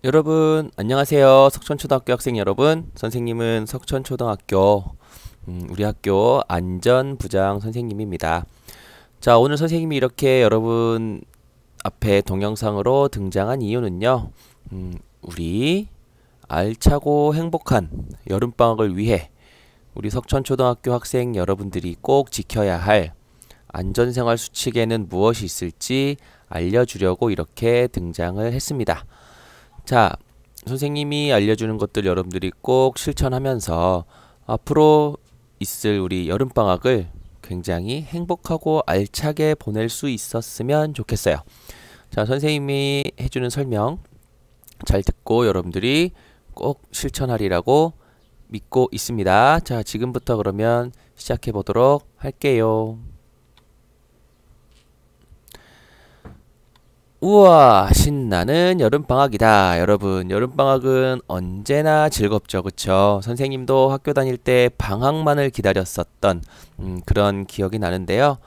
여러분 안녕하세요. 석천초등학교 학생 여러분, 선생님은 석천초등학교 우리 학교 안전부장 선생님입니다. 자, 오늘 선생님이 이렇게 여러분 앞에 동영상으로 등장한 이유는요, 우리 알차고 행복한 여름방학을 위해 우리 석천초등학교 학생 여러분들이 꼭 지켜야 할 안전생활 수칙에는 무엇이 있을지 알려주려고 이렇게 등장을 했습니다. 자, 선생님이 알려주는 것들 여러분들이 꼭 실천하면서 앞으로 있을 우리 여름방학을 굉장히 행복하고 알차게 보낼 수 있었으면 좋겠어요. 자, 선생님이 해주는 설명 잘 듣고 여러분들이 꼭 실천하리라고 믿고 있습니다. 자, 지금부터 그러면 시작해 보도록 할게요. 우와, 신나는 여름방학이다. 여러분, 여름방학은 언제나 즐겁죠, 그쵸? 선생님도 학교 다닐 때 방학만을 기다렸었던 그런 기억이 나는데요.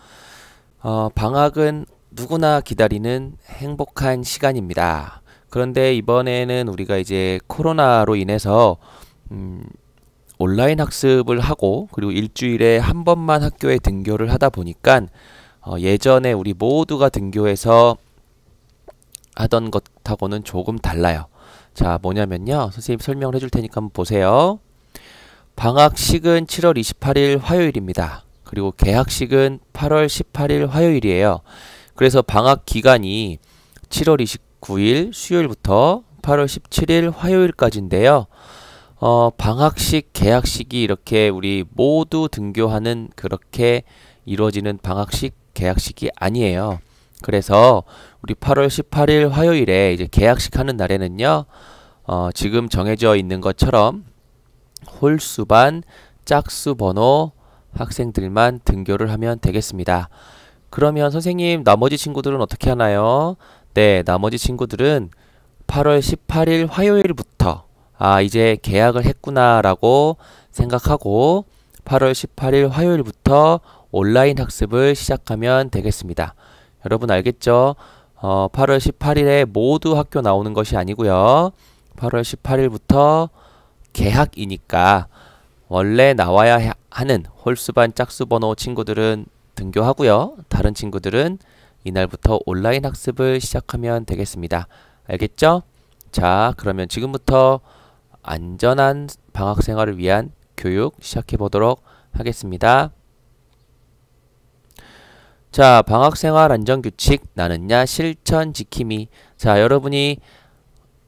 방학은 누구나 기다리는 행복한 시간입니다. 그런데 이번에는 우리가 이제 코로나로 인해서 온라인 학습을 하고, 그리고 일주일에 한 번만 학교에 등교를 하다 보니까 예전에 우리 모두가 등교해서 하던 것하고는 조금 달라요. 자, 뭐냐면요, 선생님 설명을 해줄 테니까 한번 보세요. 방학식은 7월 28일 화요일입니다. 그리고 개학식은 8월 18일 화요일이에요. 그래서 방학 기간이 7월 29일 수요일부터 8월 17일 화요일까지인데요. 방학식, 개학식이 이렇게 우리 모두 등교하는 그렇게 이루어지는 방학식, 개학식이 아니에요. 그래서 우리 8월 18일 화요일에 이제 개학식 하는 날에는요, 지금 정해져 있는 것처럼 홀수반, 짝수 번호 학생들만 등교를 하면 되겠습니다. 그러면 선생님, 나머지 친구들은 어떻게 하나요? 네, 나머지 친구들은 8월 18일 화요일부터 이제 개학을 했구나 라고 생각하고 8월 18일 화요일부터 온라인 학습을 시작하면 되겠습니다. 여러분 알겠죠? 8월 18일에 모두 학교 나오는 것이 아니고요. 8월 18일부터 개학이니까 원래 나와야 하는 홀수반 짝수번호 친구들은 등교하고요. 다른 친구들은 이날부터 온라인 학습을 시작하면 되겠습니다. 알겠죠? 자, 그러면 지금부터 안전한 방학 생활을 위한 교육 시작해 보도록 하겠습니다. 자, 방학생활 안전규칙 나는야 실천 지킴이. 자, 여러분이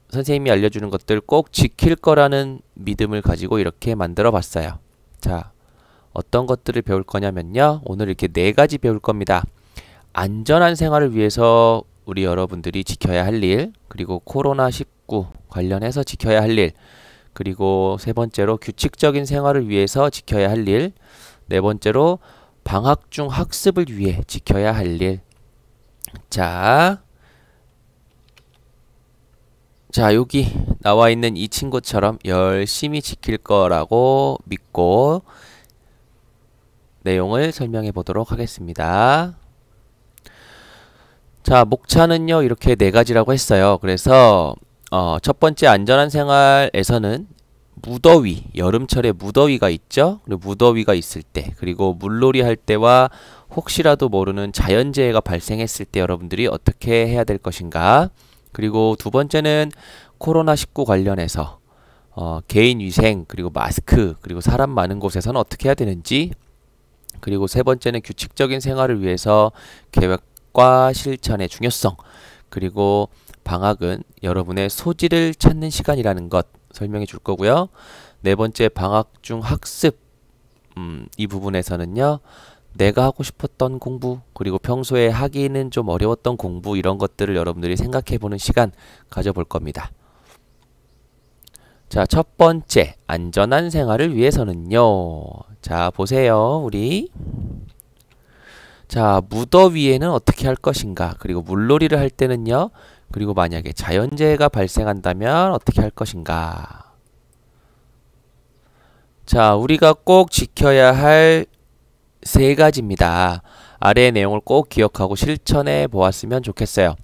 선생님이 알려주는 것들 꼭 지킬 거라는 믿음을 가지고 이렇게 만들어 봤어요. 자, 어떤 것들을 배울 거냐면요, 오늘 이렇게 4가지 배울 겁니다. 안전한 생활을 위해서 우리 여러분들이 지켜야 할 일, 그리고 코로나19 관련해서 지켜야 할 일, 그리고 3번째로 규칙적인 생활을 위해서 지켜야 할 일, 4번째로 방학 중 학습을 위해 지켜야 할 일. 자, 여기 나와 있는 이 친구처럼 열심히 지킬 거라고 믿고 내용을 설명해 보도록 하겠습니다. 자, 목차는요, 이렇게 4가지라고 했어요. 그래서 첫 번째 안전한 생활에서는 무더위, 여름철에 무더위가 있죠. 그리고 무더위가 있을 때, 그리고 물놀이 할 때와 혹시라도 모르는 자연재해가 발생했을 때 여러분들이 어떻게 해야 될 것인가. 그리고 두 번째는 코로나19 관련해서 개인위생, 그리고 마스크, 그리고 사람 많은 곳에서는 어떻게 해야 되는지. 그리고 세 번째는 규칙적인 생활을 위해서 계획과 실천의 중요성. 그리고 방학은 여러분의 소질을 찾는 시간이라는 것 설명해 줄 거고요. 4번째 방학 중 학습, 이 부분에서는요, 내가 하고 싶었던 공부, 그리고 평소에 하기는 좀 어려웠던 공부, 이런 것들을 여러분들이 생각해 보는 시간 가져볼 겁니다. 자, 첫 번째 안전한 생활을 위해서는요, 자, 보세요. 우리 자, 무더위에는 어떻게 할 것인가, 그리고 물놀이를 할 때는요, 그리고 만약에 자연재해가 발생한다면 어떻게 할 것인가. 자, 우리가 꼭 지켜야 할 3가지입니다. 아래의 내용을 꼭 기억하고 실천해 보았으면 좋겠어요.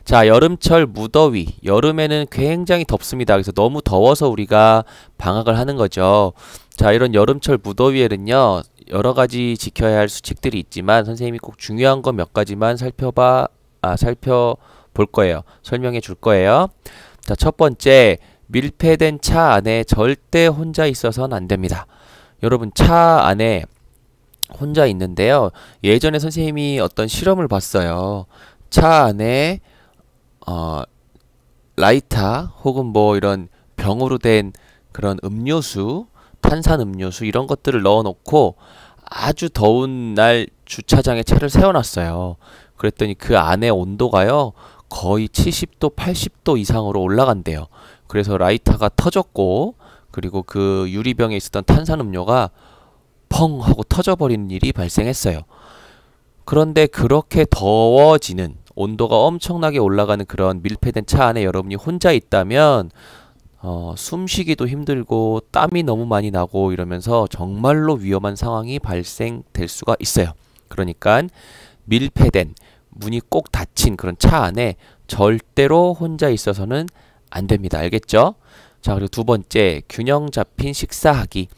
자, 여름철 무더위. 여름에는 굉장히 덥습니다. 그래서 너무 더워서 우리가 방학을 하는 거죠. 자, 이런 여름철 무더위에는요, 여러 가지 지켜야 할 수칙들이 있지만 선생님이 꼭 중요한 거 몇 가지만 살펴볼 거예요. 설명해 줄 거예요. 자, 첫 번째, 밀폐된 차 안에 절대 혼자 있어서는 안 됩니다. 여러분, 차 안에 혼자 있는데요. 예전에 선생님이 어떤 실험을 봤어요. 차 안에 라이터 혹은 뭐 이런 병으로 된 그런 음료수, 탄산 음료수 이런 것들을 넣어 놓고 아주 더운 날 주차장에 차를 세워놨어요. 그랬더니 그 안에 온도가요, 거의 70도, 80도 이상으로 올라간대요. 그래서 라이터가 터졌고, 그리고 그 유리병에 있었던 탄산음료가 펑 하고 터져버리는 일이 발생했어요. 그런데 그렇게 더워지는, 온도가 엄청나게 올라가는 그런 밀폐된 차 안에 여러분이 혼자 있다면 숨쉬기도 힘들고 땀이 너무 많이 나고 이러면서 정말로 위험한 상황이 발생될 수가 있어요. 그러니까 밀폐된, 문이 꼭 닫힌 그런 차 안에 절대로 혼자 있어서는 안 됩니다. 알겠죠? 자, 그리고 두 번째, 균형 잡힌 식사하기.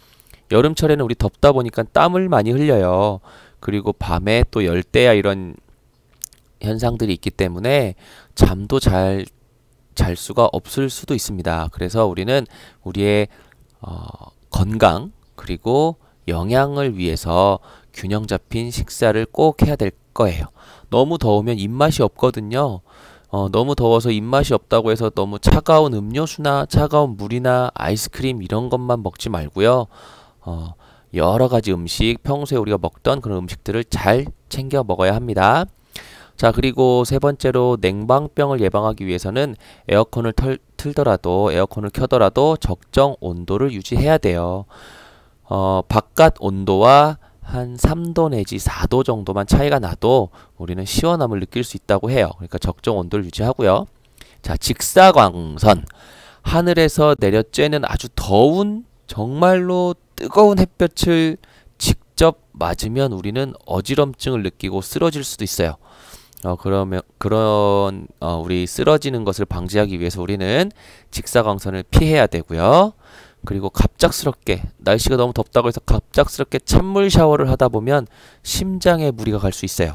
여름철에는 우리 덥다 보니까 땀을 많이 흘려요. 그리고 밤에 또 열대야 이런 현상들이 있기 때문에 잠도 잘 수가 없을 수도 있습니다. 그래서 우리는 우리의 건강 그리고 영양을 위해서 균형 잡힌 식사를 꼭 해야 될 거예요. 너무 더우면 입맛이 없거든요. 너무 더워서 입맛이 없다고 해서 너무 차가운 음료수나 차가운 물이나 아이스크림 이런 것만 먹지 말고요. 여러 가지 음식, 평소에 우리가 먹던 그런 음식들을 잘 챙겨 먹어야 합니다. 자, 그리고 세 번째로 냉방병을 예방하기 위해서는 에어컨을 에어컨을 켜더라도 적정 온도를 유지해야 돼요. 바깥 온도와 한 3도 내지 4도 정도만 차이가 나도 우리는 시원함을 느낄 수 있다고 해요. 그러니까 적정 온도를 유지하고요. 자, 직사광선. 하늘에서 내려쬐는 아주 더운, 정말로 뜨거운 햇볕을 직접 맞으면 우리는 어지럼증을 느끼고 쓰러질 수도 있어요. 우리 쓰러지는 것을 방지하기 위해서 우리는 직사광선을 피해야 되고요. 그리고 갑작스럽게, 날씨가 너무 덥다고 해서 갑작스럽게 찬물 샤워를 하다 보면 심장에 무리가 갈 수 있어요.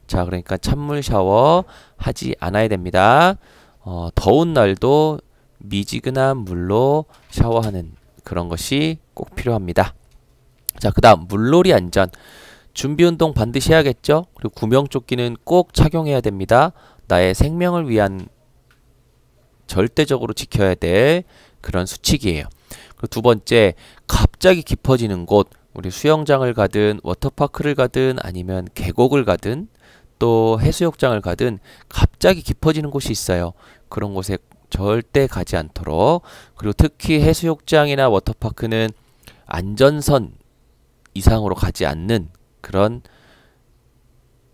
자, 그러니까 찬물 샤워 하지 않아야 됩니다. 더운 날도 미지근한 물로 샤워하는 그런 것이 꼭 필요합니다. 자, 그 다음 물놀이 안전. 준비 운동 반드시 해야겠죠? 그리고 구명조끼는 꼭 착용해야 됩니다. 나의 생명을 위한 절대적으로 지켜야 될 그런 수칙이에요. 그리고 두 번째, 갑자기 깊어지는 곳, 우리 수영장을 가든 워터파크를 가든 아니면 계곡을 가든 또 해수욕장을 가든 갑자기 깊어지는 곳이 있어요. 그런 곳에 절대 가지 않도록. 그리고 특히 해수욕장이나 워터파크는 안전선 이상으로 가지 않는 그런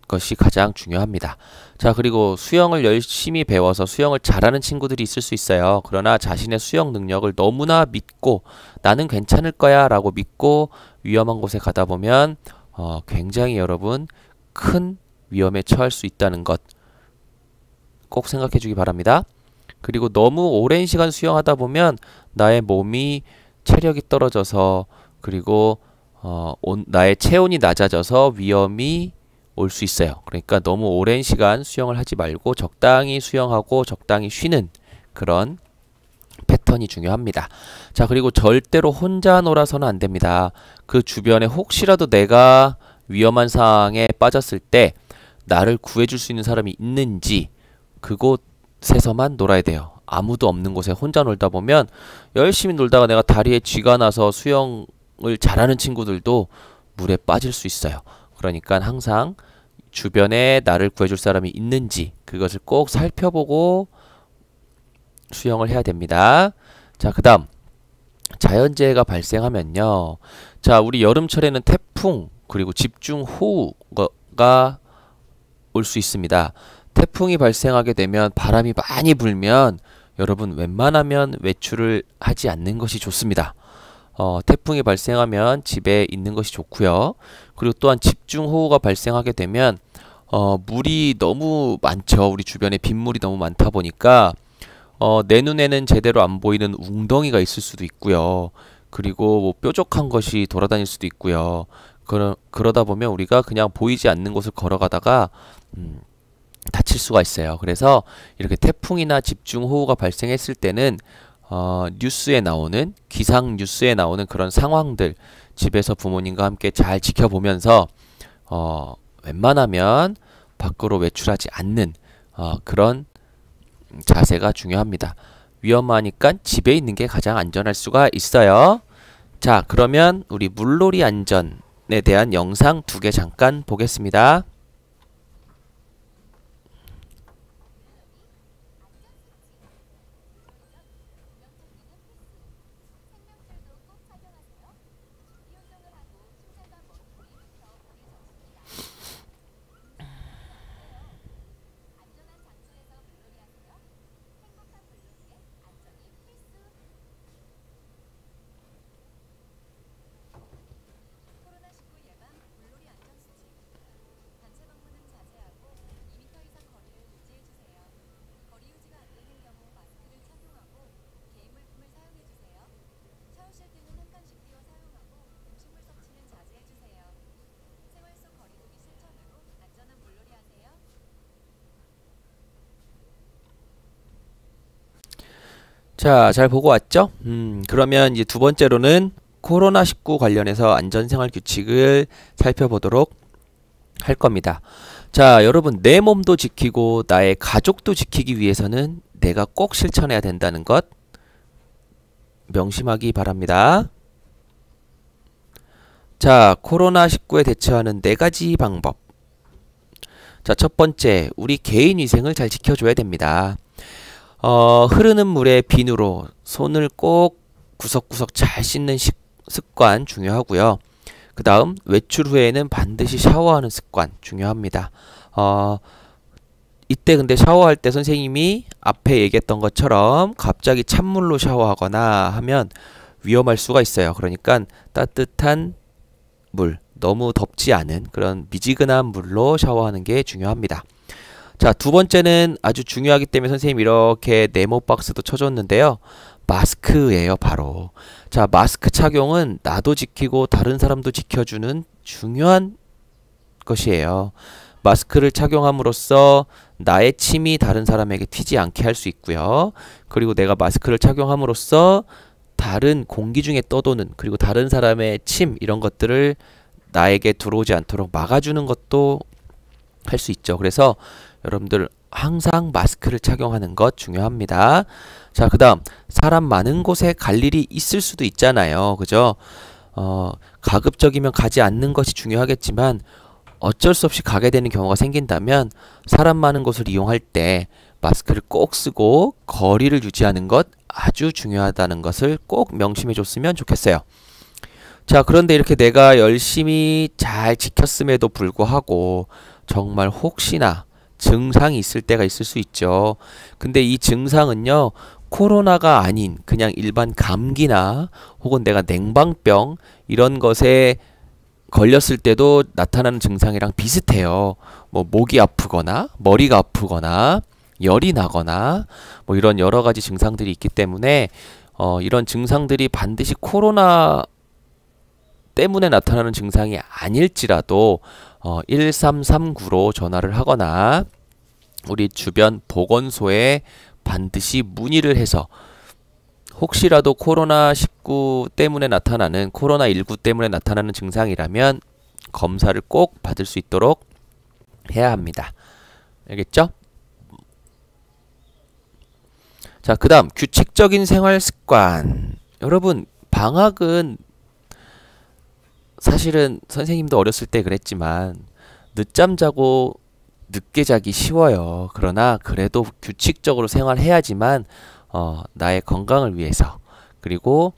것이 가장 중요합니다. 자, 그리고 수영을 열심히 배워서 수영을 잘하는 친구들이 있을 수 있어요. 그러나 자신의 수영 능력을 너무나 믿고 나는 괜찮을 거야 라고 믿고 위험한 곳에 가다 보면 굉장히 여러분 큰 위험에 처할 수 있다는 것 꼭 생각해 주기 바랍니다. 그리고 너무 오랜 시간 수영하다 보면 나의 몸이 체력이 떨어져서 그리고 나의 체온이 낮아져서 위험이 올 수 있어요. 그러니까 너무 오랜 시간 수영을 하지 말고 적당히 수영하고 적당히 쉬는 그런 패턴이 중요합니다. 자, 그리고 절대로 혼자 놀아서는 안 됩니다. 그 주변에 혹시라도 내가 위험한 상황에 빠졌을 때 나를 구해줄 수 있는 사람이 있는지 그곳에서만 놀아야 돼요. 아무도 없는 곳에 혼자 놀다 보면 열심히 놀다가 내가 다리에 쥐가 나서 수영을 잘하는 친구들도 물에 빠질 수 있어요. 그러니까 항상 주변에 나를 구해줄 사람이 있는지 그것을 꼭 살펴보고 수영을 해야 됩니다. 자, 그 다음 자연재해가 발생하면요. 자, 우리 여름철에는 태풍 그리고 집중호우가 올 수 있습니다. 태풍이 발생하게 되면 바람이 많이 불면 여러분 웬만하면 외출을 하지 않는 것이 좋습니다. 태풍이 발생하면 집에 있는 것이 좋고요. 그리고 또한 집중호우가 발생하게 되면 물이 너무 많죠. 우리 주변에 빗물이 너무 많다 보니까 내 눈에는 제대로 안 보이는 웅덩이가 있을 수도 있고요. 그리고 뭐 뾰족한 것이 돌아다닐 수도 있고요. 그러다 보면 우리가 그냥 보이지 않는 곳을 걸어가다가 다칠 수가 있어요. 그래서 이렇게 태풍이나 집중호우가 발생했을 때는 뉴스에 나오는 기상 뉴스에 나오는 그런 상황들 집에서 부모님과 함께 잘 지켜보면서 웬만하면 밖으로 외출하지 않는 그런 자세가 중요합니다. 위험하니까 집에 있는 게 가장 안전할 수가 있어요. 자, 그러면 우리 물놀이 안전에 대한 영상 2개 잠깐 보겠습니다. 자, 잘 보고 왔죠? 그러면 이제 2번째로는 코로나19 관련해서 안전생활 규칙을 살펴보도록 할 겁니다. 자, 여러분, 내 몸도 지키고 나의 가족도 지키기 위해서는 내가 꼭 실천해야 된다는 것 명심하기 바랍니다. 자, 코로나19에 대처하는 4가지 방법. 자, 첫 번째, 우리 개인 위생을 잘 지켜줘야 됩니다. 흐르는 물에 비누로 손을 꼭 구석구석 잘 씻는 습관 중요하고요. 그 다음 외출 후에는 반드시 샤워하는 습관 중요합니다. 이때 근데 샤워할 때 선생님이 앞에 얘기했던 것처럼 갑자기 찬물로 샤워하거나 하면 위험할 수가 있어요. 그러니까 따뜻한 물, 너무 덥지 않은 그런 미지근한 물로 샤워하는 게 중요합니다. 자, 2번째는 아주 중요하기 때문에 선생님 이렇게 네모 박스도 쳐줬는데요. 마스크예요, 바로. 자, 마스크 착용은 나도 지키고 다른 사람도 지켜주는 중요한 것이에요. 마스크를 착용함으로써 나의 침이 다른 사람에게 튀지 않게 할 수 있고요. 그리고 내가 마스크를 착용함으로써 다른 공기 중에 떠도는 그리고 다른 사람의 침 이런 것들을 나에게 들어오지 않도록 막아주는 것도 할 수 있죠. 그래서 여러분들 항상 마스크를 착용하는 것 중요합니다. 자, 그 다음 사람 많은 곳에 갈 일이 있을 수도 있잖아요. 그죠? 가급적이면 가지 않는 것이 중요하겠지만 어쩔 수 없이 가게 되는 경우가 생긴다면 사람 많은 곳을 이용할 때 마스크를 꼭 쓰고 거리를 유지하는 것 아주 중요하다는 것을 꼭 명심해 줬으면 좋겠어요. 자, 그런데 이렇게 내가 열심히 잘 지켰음에도 불구하고 정말 혹시나 증상이 있을 때가 있을 수 있죠. 근데 이 증상은요, 코로나가 아닌 그냥 일반 감기나 혹은 내가 냉방병 이런 것에 걸렸을 때도 나타나는 증상이랑 비슷해요. 뭐 목이 아프거나 머리가 아프거나 열이 나거나 뭐 이런 여러 가지 증상들이 있기 때문에 이런 증상들이 반드시 코로나 때문에 나타나는 증상이 아닐지라도 1339로 전화를 하거나 우리 주변 보건소에 반드시 문의를 해서 혹시라도 코로나19 때문에 나타나는 코로나19 때문에 나타나는 증상이라면 검사를 꼭 받을 수 있도록 해야 합니다. 알겠죠? 자, 그 다음 규칙적인 생활 습관. 여러분, 방학은 사실은 선생님도 어렸을 때 그랬지만 늦잠 자고 늦게 자기 쉬워요. 그러나 그래도 규칙적으로 생활해야지만 나의 건강을 위해서 그리고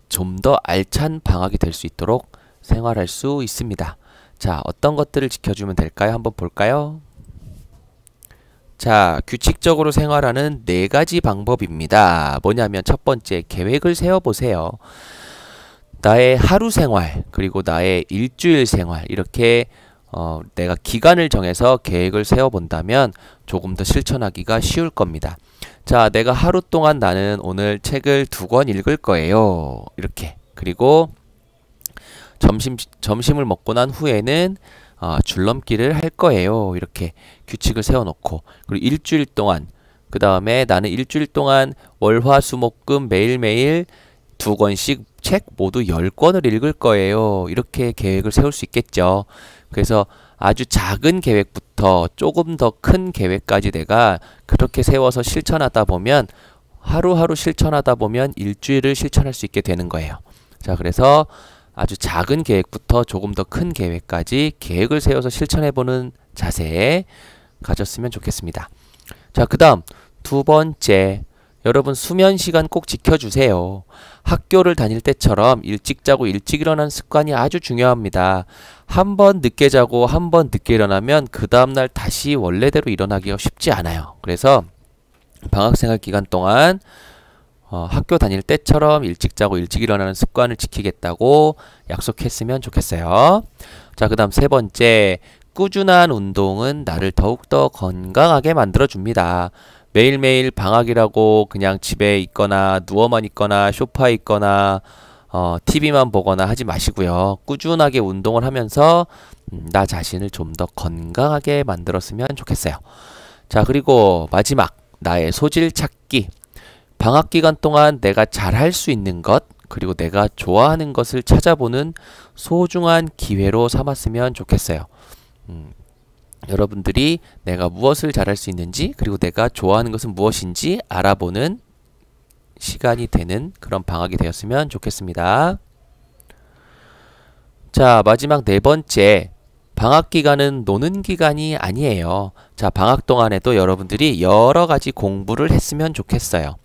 좀 더 알찬 방학이 될 수 있도록 생활할 수 있습니다. 자, 어떤 것들을 지켜주면 될까요? 한번 볼까요? 자, 규칙적으로 생활하는 4가지 방법입니다. 뭐냐면 첫 번째, 계획을 세워보세요. 나의 하루 생활, 그리고 나의 일주일 생활, 이렇게 내가 기간을 정해서 계획을 세워본다면 조금 더 실천하기가 쉬울 겁니다. 자, 내가 하루 동안 나는 오늘 책을 2권 읽을 거예요. 이렇게. 그리고 점심을 먹고 난 후에는 줄넘기를 할 거예요. 이렇게 규칙을 세워놓고, 그리고 일주일 동안, 그 다음에 나는 일주일 동안 월화수목금 매일매일 2권씩 책 모두 10권을 읽을 거예요. 이렇게 계획을 세울 수 있겠죠. 그래서 아주 작은 계획부터 조금 더 큰 계획까지 내가 그렇게 세워서 실천하다 보면, 하루하루 실천하다 보면 일주일을 실천할 수 있게 되는 거예요. 자, 그래서 아주 작은 계획부터 조금 더 큰 계획까지 계획을 세워서 실천해보는 자세 가졌으면 좋겠습니다. 자, 그 다음 2번째, 여러분 수면 시간 꼭 지켜주세요. 학교를 다닐 때처럼 일찍 자고 일찍 일어나는 습관이 아주 중요합니다. 한 번 늦게 자고 한 번 늦게 일어나면 그 다음날 다시 원래대로 일어나기가 쉽지 않아요. 그래서 방학생활 기간 동안 학교 다닐 때처럼 일찍 자고 일찍 일어나는 습관을 지키겠다고 약속했으면 좋겠어요. 자, 그 다음 3번째, 꾸준한 운동은 나를 더욱더 건강하게 만들어줍니다. 매일매일 방학이라고 그냥 집에 있거나 누워만 있거나 소파에 있거나 TV만 보거나 하지 마시고요. 꾸준하게 운동을 하면서 나 자신을 좀 더 건강하게 만들었으면 좋겠어요. 자, 그리고 마지막, 나의 소질 찾기. 방학 기간 동안 내가 잘할 수 있는 것, 그리고 내가 좋아하는 것을 찾아보는 소중한 기회로 삼았으면 좋겠어요. 여러분들이 내가 무엇을 잘할 수 있는지, 그리고 내가 좋아하는 것은 무엇인지 알아보는 시간이 되는 그런 방학이 되었으면 좋겠습니다. 자, 마지막 4번째, 방학 기간은 노는 기간이 아니에요. 자, 방학 동안에도 여러분들이 여러 가지 공부를 했으면 좋겠어요.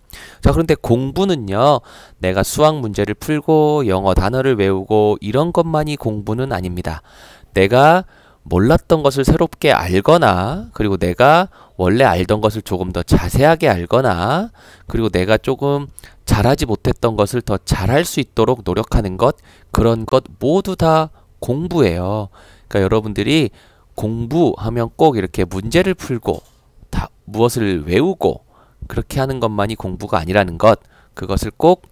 자, 그런데 공부는요, 내가 수학 문제를 풀고 영어 단어를 외우고 이런 것만이 공부는 아닙니다. 내가 몰랐던 것을 새롭게 알거나, 그리고 내가 원래 알던 것을 조금 더 자세하게 알거나, 그리고 내가 조금 잘하지 못했던 것을 더 잘할 수 있도록 노력하는 것, 그런 것 모두 다 공부예요. 그러니까 여러분들이 공부하면 꼭 이렇게 문제를 풀고 무엇을 외우고 그렇게 하는 것만이 공부가 아니라는 것, 그것을 꼭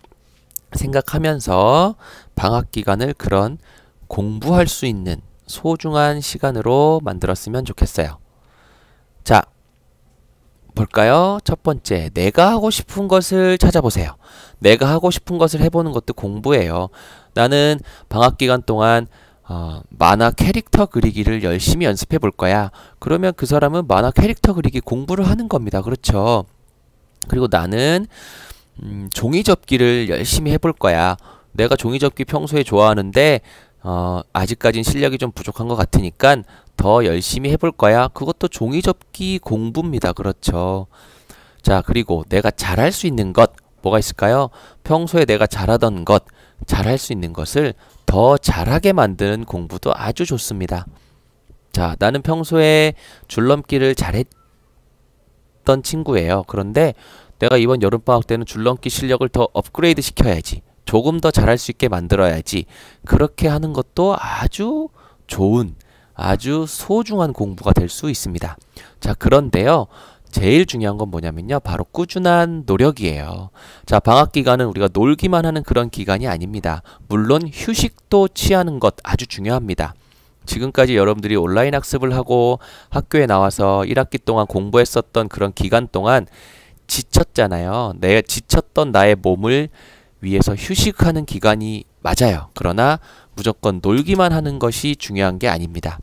생각하면서 방학 기간을 그런 공부할 수 있는 소중한 시간으로 만들었으면 좋겠어요. 자, 볼까요? 첫 번째, 내가 하고 싶은 것을 찾아보세요. 내가 하고 싶은 것을 해보는 것도 공부예요. 나는 방학 기간 동안 만화 캐릭터 그리기를 열심히 연습해 볼 거야. 그러면 그 사람은 만화 캐릭터 그리기 공부를 하는 겁니다. 그렇죠? 그리고 나는 종이 접기를 열심히 해볼 거야. 내가 종이 접기 평소에 좋아하는데 아직까진 실력이 좀 부족한 것 같으니까 더 열심히 해볼 거야. 그것도 종이 접기 공부입니다. 그렇죠? 자, 그리고 내가 잘할 수 있는 것 뭐가 있을까요? 평소에 내가 잘하던 것, 잘할 수 있는 것을 더 잘하게 만드는 공부도 아주 좋습니다. 자, 나는 평소에 줄넘기를 잘했던 친구예요. 그런데 내가 이번 여름방학 때는 줄넘기 실력을 더 업그레이드 시켜야지. 조금 더 잘할 수 있게 만들어야지. 그렇게 하는 것도 아주 좋은, 아주 소중한 공부가 될 수 있습니다. 자, 그런데요, 제일 중요한 건 뭐냐면요, 바로 꾸준한 노력이에요. 자, 방학 기간은 우리가 놀기만 하는 그런 기간이 아닙니다. 물론 휴식도 취하는 것 아주 중요합니다. 지금까지 여러분들이 온라인 학습을 하고 학교에 나와서 1학기 동안 공부했었던 그런 기간 동안 지쳤잖아요. 내가 지쳤던 나의 몸을 위해서 휴식하는 기간이 맞아요. 그러나 무조건 놀기만 하는 것이 중요한 게 아닙니다.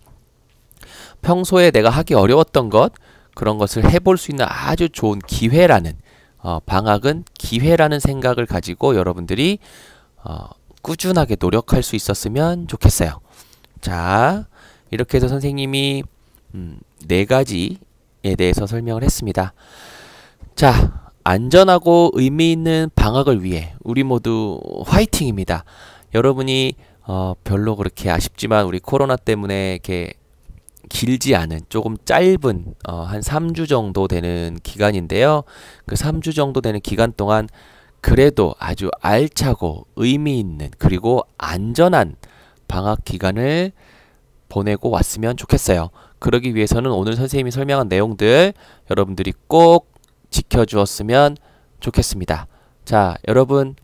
평소에 내가 하기 어려웠던 것, 그런 것을 해볼 수 있는 아주 좋은 기회라는, 방학은 기회라는 생각을 가지고 여러분들이 꾸준하게 노력할 수 있었으면 좋겠어요. 자, 이렇게 해서 선생님이 4가지에 대해서 설명을 했습니다. 자, 안전하고 의미 있는 방학을 위해 우리 모두 화이팅입니다. 여러분이 별로 그렇게 아쉽지만 우리 코로나 때문에 이렇게 길지 않은, 조금 짧은 한 3주 정도 되는 기간인데요. 그 3주 정도 되는 기간 동안 그래도 아주 알차고 의미 있는 그리고 안전한 방학 기간을 보내고 왔으면 좋겠어요. 그러기 위해서는 오늘 선생님이 설명한 내용들 여러분들이 꼭 지켜주었으면 좋겠습니다. 자, 여러분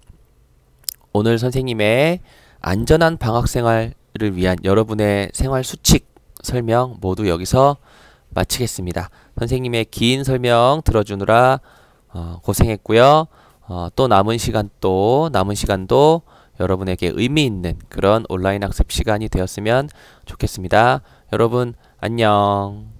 오늘 선생님의 안전한 방학 생활을 위한 여러분의 생활 수칙 설명 모두 여기서 마치겠습니다. 선생님의 긴 설명 들어주느라 고생했고요. 또 남은 시간도 여러분에게 의미 있는 그런 온라인 학습 시간이 되었으면 좋겠습니다. 여러분 안녕.